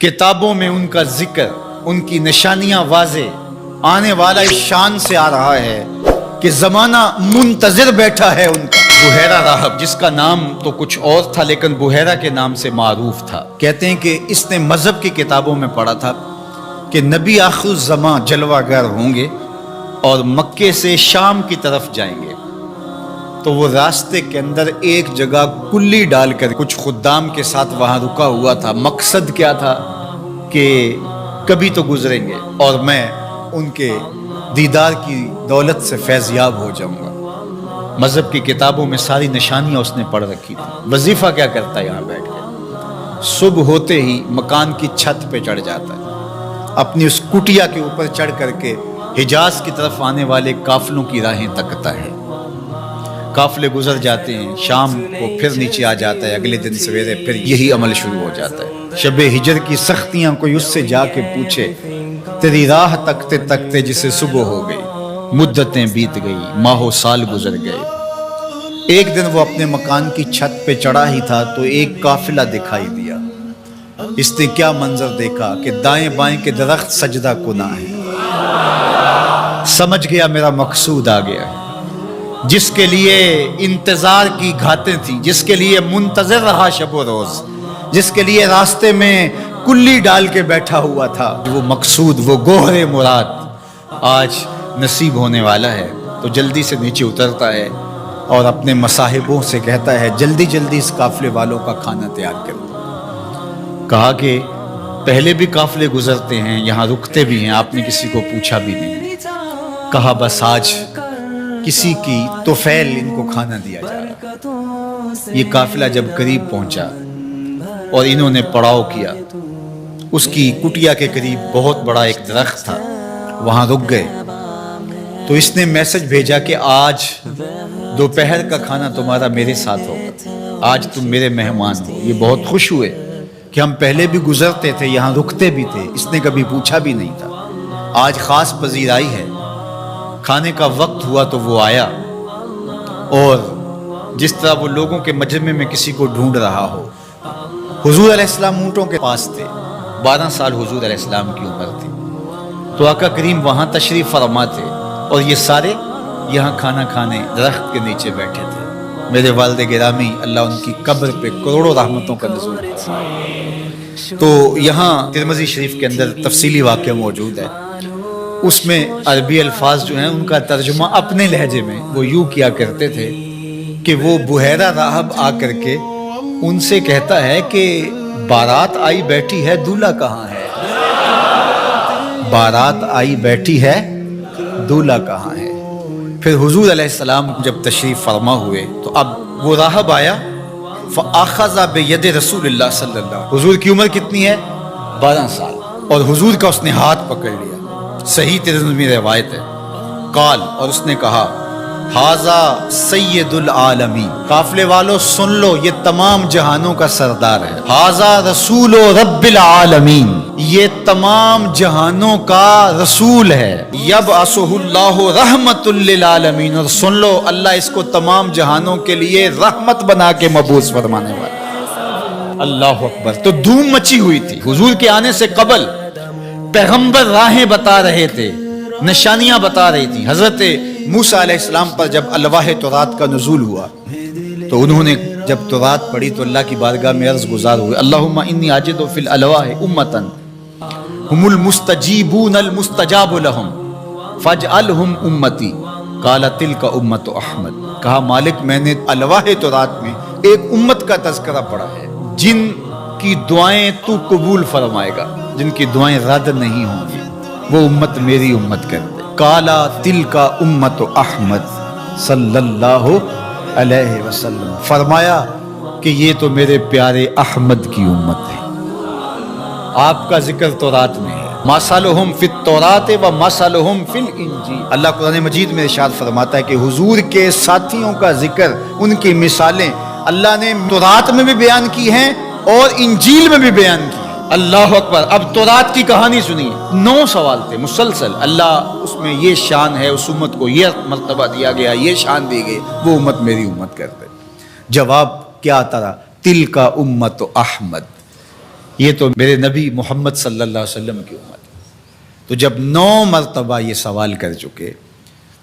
किताबों में उनका जिक्र, उनकी निशानियां वाज़ेह आने वाला इस शान से आ रहा है कि ज़माना मुंतज़िर बैठा है उनका। बुहैरा राहब, जिसका नाम तो कुछ और था लेकिन बुहैरा के नाम से मारूफ था। कहते हैं कि इसने मज़हब की किताबों में पढ़ा था कि नबी आखिर ज़मां जलवागर होंगे और मक्के से शाम की तरफ जाएंगे, तो वो रास्ते के अंदर एक जगह कुल्ली डालकर कुछ खुद्दाम के साथ वहाँ रुका हुआ था। मकसद क्या था कि कभी तो गुजरेंगे और मैं उनके दीदार की दौलत से फैज़याब हो जाऊँगा। मज़हब की किताबों में सारी निशानियाँ उसने पढ़ रखी थी। वजीफ़ा क्या करता है यहाँ बैठ के, सुबह होते ही मकान की छत पे चढ़ जाता है, अपनी उस कुटिया के ऊपर चढ़ करके हिजाज की तरफ आने वाले काफिलों की राहें तकता है। काफिले गुजर जाते हैं, शाम को फिर नीचे आ जाता है, अगले दिन सवेरे फिर यही अमल शुरू हो जाता है। शब हिजर की सख्तियां कोई उससे जाके पूछे, तेरी राह तकते तकते जिसे सुबह हो गई, मुद्दतें बीत गई, माहो साल गुजर गए। एक दिन वो अपने मकान की छत पे चढ़ा ही था तो एक काफिला दिखाई दिया। इसने क्या मंजर देखा कि दाएं बाएं के दरख्त सजदा कुना है। समझ गया मेरा मकसूद आ गया है, जिसके लिए इंतजार की घातें थी, जिसके लिए मुंतज़िर रहा शब रोज, जिसके लिए रास्ते में कुल्ली डाल के बैठा हुआ था, वो मकसूद, वो गोहरे मुराद आज नसीब होने वाला है। तो जल्दी से नीचे उतरता है और अपने मसाहिबों से कहता है, जल्दी जल्दी इस काफिले वालों का खाना तैयार कर दो। कहा कि पहले भी काफिले गुजरते हैं, यहाँ रुकते भी हैं, आपने किसी को पूछा भी नहीं। कहा बस आज किसी की तोफैल इनको खाना दिया जाए। ये काफिला जब करीब पहुंचा और इन्होंने पड़ाव किया, उसकी कुटिया के करीब बहुत बड़ा एक दरख्त था, वहां रुक गए। तो इसने मैसेज भेजा कि आज दोपहर का खाना तुम्हारा मेरे साथ होगा, आज तुम मेरे मेहमान हो। ये बहुत खुश हुए कि हम पहले भी गुजरते थे, यहाँ रुकते भी थे, इसने कभी पूछा भी नहीं था। आज खास पजीराई है, खाने का वक्त हुआ तो वो आया। और जिस तरह वो लोगों के मजमे में किसी को ढूंढ रहा हो, हुजूर अलैहिस्सलाम ऊँटों के पास थे, 12 साल हुजूर अलैहिस्सलाम की उम्र थी। तो आका करीम वहाँ तशरीफ़ फरमा थे और ये सारे यहाँ खाना खाने दरख्त के नीचे बैठे थे। मेरे वालिद गिरामी, अल्लाह उनकी कब्र पे करोड़ों रहमतों का नुज़ूल फरमाए। तो यहाँ तिरमिज़ी शरीफ के अंदर तफसीली वाक़या मौजूद है, उसमें अरबी अल्फाज जो हैं उनका तर्जुमा अपने लहजे में वो यूँ किया करते थे कि वो बुहैरा राहब आ करके उनसे कहता है कि बारात आई बैठी है, दूल्हा कहाँ है? बारात आई बैठी है, दूल्हा कहाँ है? फिर हुजूर अलैहिस्सलाम जब तशरीफ़ फरमा हुए तो अब वो राहब आया, फ़अख़ज़ बियद रसूलिल्लाह सल्लल्लाहु, हुजूर की उम्र कितनी है? 12 साल, और हुजूर का उसने हाथ पकड़ लिया। सही तिरमिज़ी में रिवायत है। काल, और उसने कहा, हाजा सैयदुल आलमीन, काफिले वालों सुन लो, ये तमाम जहानों का सरदार है। हाजा रसूलो रब्बिल आलमीन, ये तमाम जहानों का रसूल है। यब असहुल्लाहु रहमतुल लिल आलमीन, और सुन लो अल्लाह इसको तमाम जहानों के लिए रहमत बना के मबूस फरमाने वाला। अल्लाह अकबर। तो धूम मची हुई थी। हुजूर के आने से कबल पैगंबर राहें बता रहे थे, निशानियां बता रही थी। हजरत मूसा अलैहिस्सलाम पर जब अलवाह तौरात का नुज़ूल हुआ तो उन्होंने जब तौरात पढ़ी तो अल्लाह की बारगाह में अर्ज़ गुज़ार हुए, अल्लाहुम्मा इन्नी आजिदु फिल अलवाह उम्मतन हुमुल मुस्तजीबूनल मुस्तजाबु लहुम फजअलहुम उम्मती, काला तिलका उम्मतु अहमद। कहा मालिक, मैंने अलवाह तौरात में एक उम्मत का तज़किरा पढ़ा है जिनकी दुआएं तू कबूल फरमाएगा, जिनकी दुआएं रद्द नहीं होंगी, वो उम्मत मेरी उम्मत कर दे। काला तिलका उम्मत अहमद सल्लल्लाहु अलैहि वसल्लम, फरमाया कि ये तो मेरे प्यारे अहमद की उम्मत है। आपका जिक्र तौरात में है, मसलुहुम फित तौरात व मसलुहुम फिल इंजील। अल्लाह कुरान मजीद में इरशाद फरमाता है कि हुजूर के साथियों का जिक्र, उनकी मिसालें अल्लाह ने तौरात में भी बयान की हैं और इंजील में भी बयान की। अल्लाह अकबर। अब तौरात की कहानी सुनिए, 9 सवाल थे मुसलसल। अल्लाह उसमें ये शान है, उस उम्मत को ये मर्तबा दिया गया, ये शान दी गई, वो उम्मत मेरी उम्मत कर दे। जवाब क्या आता रहा? तिल का उम्मत अहमद, یہ تو میرے نبی محمد صلی اللہ علیہ وسلم کی امت ہے۔ تو جب 9 مرتبہ یہ سوال کر چکے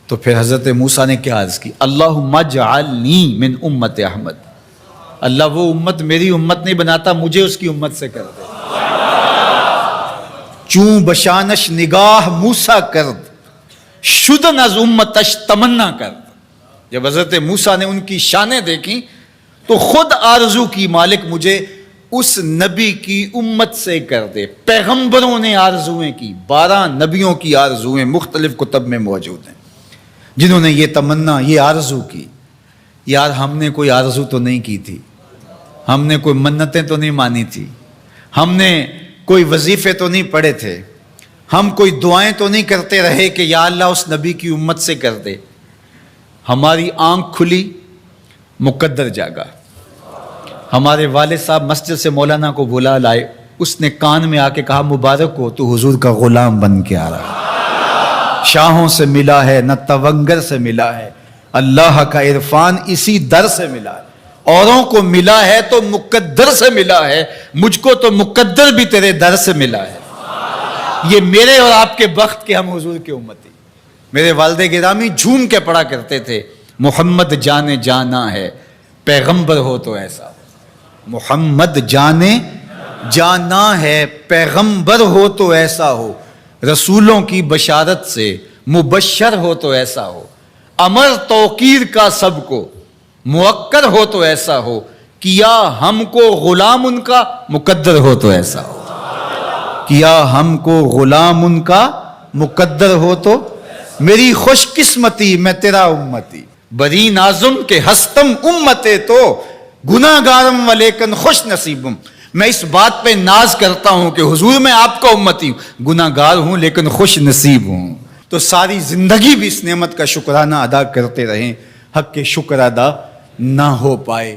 تو پھر حضرت موسیٰ نے کیا عرض کی؟ اللہم اجعلنی من امت احمد، اللہ وہ امت میری امت نہیں بناتا، مجھے اس کی امت سے کر دے۔ چون بشانش نگاہ موسیٰ کرد، شدن از امتش تمنا کرد۔ جب حضرت موسیٰ نے ان کی شانیں دیکھیں تو خود آرزو کی مالک مجھے اس نبی کی امت سے کر دے۔ پیغمبروں نے آرزویں کی، 12 نبیوں کی آرزویں مختلف کتب میں موجود ہیں، جنہوں نے یہ تمنا، یہ آرزو کی۔ یار ہم نے کوئی آرزو تو نہیں کی تھی، ہم نے کوئی منتیں تو نہیں مانی تھی، ہم نے کوئی وظیفے تو نہیں پڑھے تھے، ہم کوئی دعائیں تو نہیں کرتے رہے کہ یا اللہ اس نبی کی امت سے کر دے۔ ہماری آنکھ کھلی، مقدر جاگا۔ ہمارے والد صاحب مسجد سے مولانا کو بلا لائے، اس نے کان میں آ کے کہا مبارک ہو تو حضور کا غلام بن کے آ رہا ہے، شاہوں سے ملا ہے نہ تونگر سے ملا ہے، اللہ کا عرفان اسی در سے ملا ہے۔ اوروں کو ملا ہے تو مقدر سے ملا ہے، مجھ کو تو مقدر بھی تیرے در سے ملا ہے۔ یہ میرے اور آپ کے بخت کے ہم حضور کی امتی۔ میرے والد گرامی جھوم کے پڑھا کرتے تھے محمد جانے جانا ہے، پیغمبر ہو تو ایسا ہو۔ محمد جانے جانا ہے، پیغمبر ہو تو ایسا ہو، رسولوں کی بشارت سے مبشر ہو تو ایسا ہو، امر توقیر کا سب کو موکر ہو تو ایسا ہو، کیا ہم کو غلام ان کا مقدر ہو تو ایسا ہو، کیا ہم کو غلام ان کا مقدر ہو تو میری خوش قسمتی میں تیرا امتی، بری نازم کے ہستم امتے تو گناہ گارم و لیکن خوش نصیبم۔ میں اس بات پہ ناز کرتا ہوں کہ حضور میں آپ کا امتی ہوں، گناہ گار ہوں لیکن خوش نصیب ہوں۔ تو ساری زندگی بھی اس نعمت کا شکرانہ ادا کرتے رہیں، حق کے شکر ادا نہ ہو پائے۔